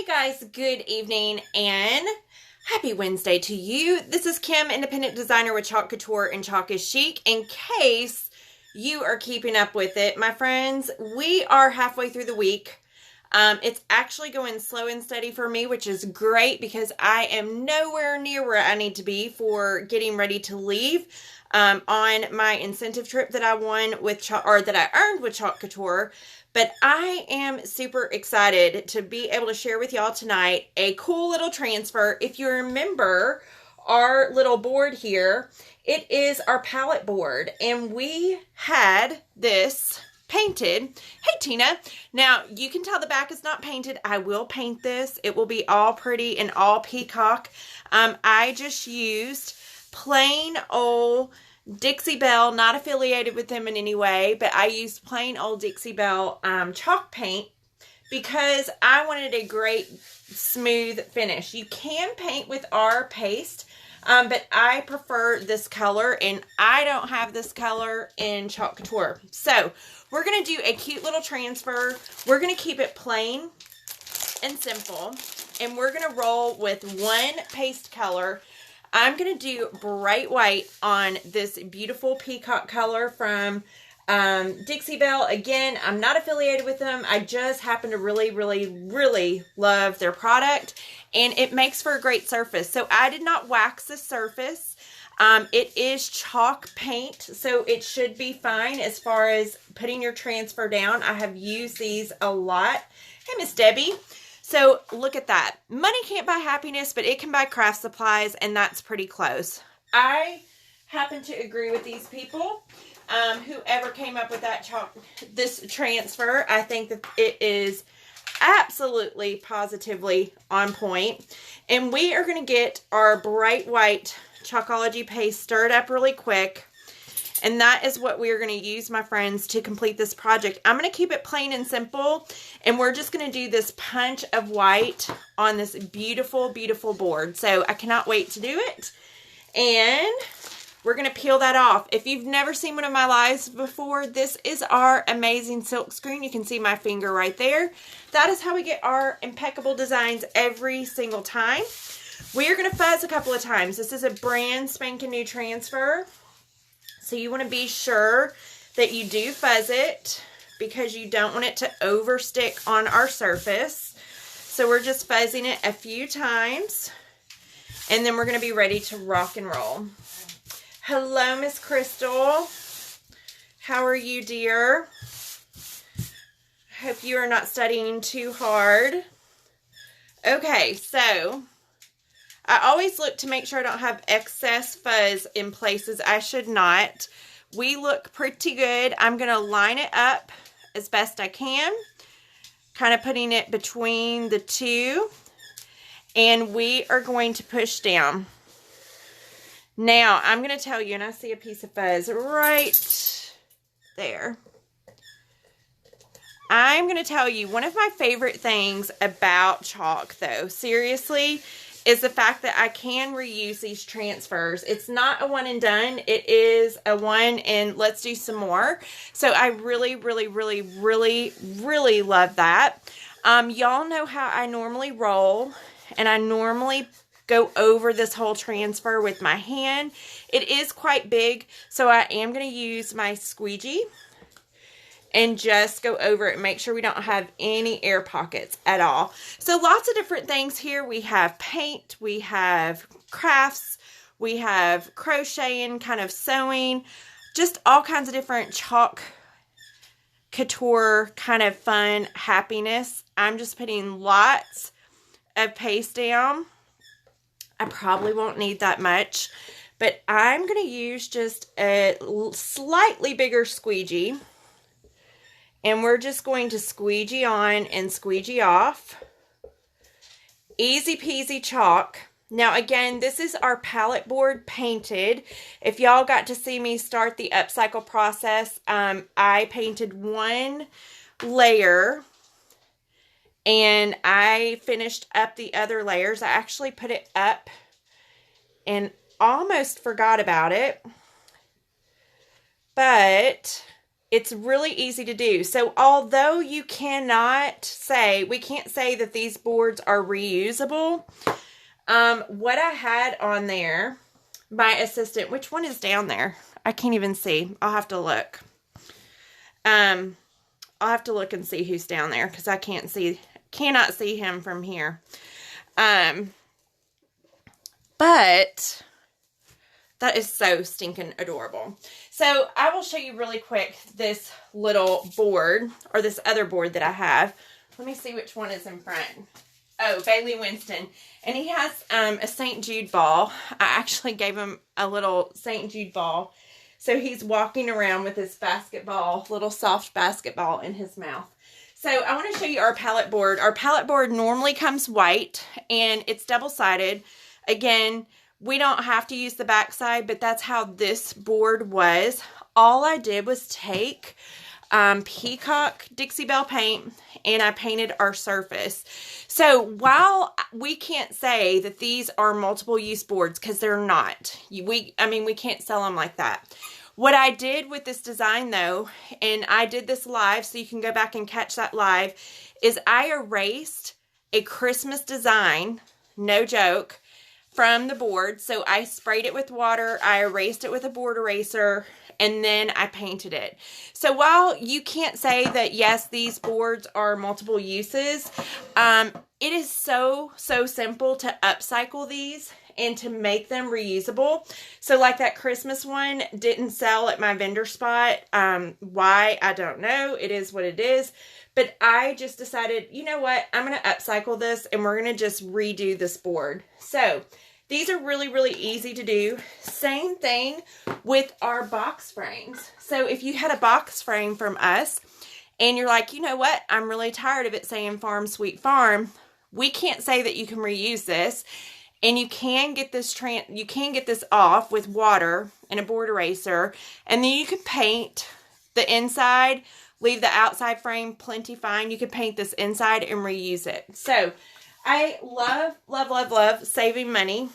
Hey guys, good evening and happy Wednesday to you. This is Kim, independent designer with Chalk Couture and Chalk is Chic. In case you are keeping up with it, my friends, we are halfway through the week. It's actually going slow and steady for me, which is great because I am nowhere near where I need to be for getting ready to leave on my incentive trip that I won with that I earned with Chalk Couture. But I am super excited to be able to share with y'all tonight a cool little transfer. If you remember our little board here, it is our palette board, and we had this painted. Hey Tina, now you can tell the back is not painted. I will paint this. It will be all pretty and all peacock. I just used plain old Dixie Belle, not affiliated with them in any way, but I used plain old Dixie Belle chalk paint because I wanted a great smooth finish. You can paint with our paste, but I prefer this color, and I don't have this color in Chalk Couture. So we're going to do a cute little transfer. We're going to keep it plain and simple, and we're going to roll with one paste color. I'm going to do bright white on this beautiful peacock color from Dixie Belle. Again, I'm not affiliated with them. I just happen to really love their product, and it makes for a great surface. So I did not wax the surface. It is chalk paint, so it should be fine as far as putting your transfer down. I have used these a lot. Hey, Miss Debbie. So look at that. Money can't buy happiness, but it can buy craft supplies, and that's pretty close. I happen to agree with these people. Whoever came up with this transfer, I think that it is absolutely, positively on point. And we are going to get our bright white Chalkology paste stirred up really quick. And that is what we're going to use, my friends, to complete this project. I'm going to keep it plain and simple. And we're just going to do this punch of white on this beautiful, beautiful board. So I cannot wait to do it. And we're going to peel that off. If you've never seen one of my lives before, this is our amazing silk screen. You can see my finger right there. That is how we get our impeccable designs every single time. We are going to fuzz a couple of times. This is a brand spanking new transfer. So you want to be sure that you do fuzz it because you don't want it to overstick on our surface. So we're just fuzzing it a few times, and then we're going to be ready to rock and roll. Hello, Miss Crystal. How are you, dear? Hope you are not studying too hard. Okay, so I always look to make sure I don't have excess fuzz in places I should not. We look pretty good. I'm going to line it up as best I can, kind of putting it between the two, and we are going to push down. Now, I'm going to tell you, and I see a piece of fuzz right there. I'm going to tell you, one of my favorite things about chalk, though, seriously, is the fact that I can reuse these transfers. It's not a one and done. It is a one and let's do some more. So I really love that. Y'all know how I normally roll, and I normally go over this whole transfer with my hand. It is quite big, so I am going to use my squeegee and just go over it and make sure we don't have any air pockets at all. So lots of different things here. We have paint, we have crafts, we have crocheting, kind of sewing, just all kinds of different chalk couture kind of fun happiness. I'm just putting lots of paste down. I probably won't need that much, but I'm going to use just a slightly bigger squeegee. And we're just going to squeegee on and squeegee off. Easy peasy chalk. Now again, this is our palette board painted. If y'all got to see me start the upcycle process, I painted one layer and I finished up the other layers. I actually put it up and almost forgot about it. But It's really easy to do. So although we can't say that these boards are reusable, what I had on there, my assistant, which one is down there? I can't even see. I'll have to look. I'll have to look and see who's down there because I cannot see him from here. But that is so stinking adorable. So I will show you really quick this little board, or this other board that I have. Let me see which one is in front. Oh, Bailey Winston. And he has a St. Jude ball. I actually gave him a little St. Jude ball. So he's walking around with his basketball, little soft basketball in his mouth. So I want to show you our palette board. Our palette board normally comes white and it's double-sided. Again, we don't have to use the back side, but that's how this board was. All I did was take Peacock Dixie Belle paint and I painted our surface. So while we can't say that these are multiple use boards because they're not, we can't sell them like that. What I did with this design though, and I did this live so you can go back and catch that live, is I erased a Christmas design, no joke, from the board. So I sprayed it with water, I erased it with a board eraser, and then I painted it. So while you can't say that, yes, these boards are multiple uses, it is so simple to upcycle these and to make them reusable. So like that Christmas one didn't sell at my vendor spot. Why? I don't know. It is what it is. But I just decided, you know what? I'm going to upcycle this and we're going to just redo this board. So these are really easy to do. Same thing with our box frames. So if you had a box frame from us and you're like, you know what? I'm really tired of it saying Farm Sweet Farm. We can't say that you can reuse this. And you can get this off with water and a board eraser. And then you can paint the inside, leave the outside frame plenty fine. You can paint this inside and reuse it. So I love saving money.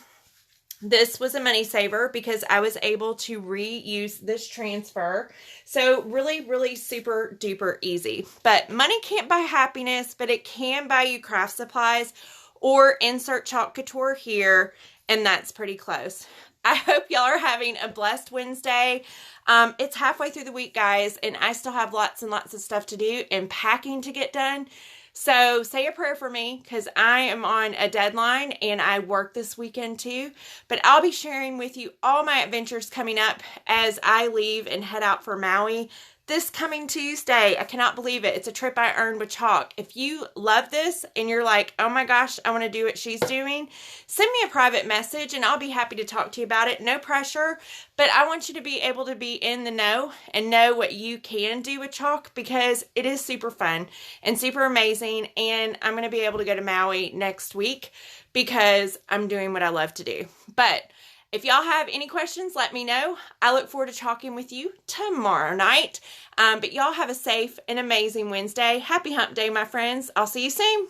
This was a money saver because I was able to reuse this transfer. So really super duper easy. But money can't buy happiness, but it can buy you craft supplies, or insert Chalk Couture here, and that's pretty close. I hope y'all are having a blessed Wednesday. It's halfway through the week, guys, and I still have lots and lots of stuff to do and packing to get done. So say a prayer for me because I am on a deadline and I work this weekend too. But I'll be sharing with you all my adventures coming up as I leave and head out for Maui this coming Tuesday. I cannot believe it. It's a trip I earned with chalk. If you love this and you're like, oh my gosh, I want to do what she's doing, send me a private message and I'll be happy to talk to you about it. No pressure, but I want you to be able to be in the know and know what you can do with chalk because it is super fun and super amazing. And I'm going to be able to go to Maui next week because I'm doing what I love to do. But if y'all have any questions, let me know. I look forward to talking with you tomorrow night. But y'all have a safe and amazing Wednesday. Happy hump day, my friends. I'll see you soon.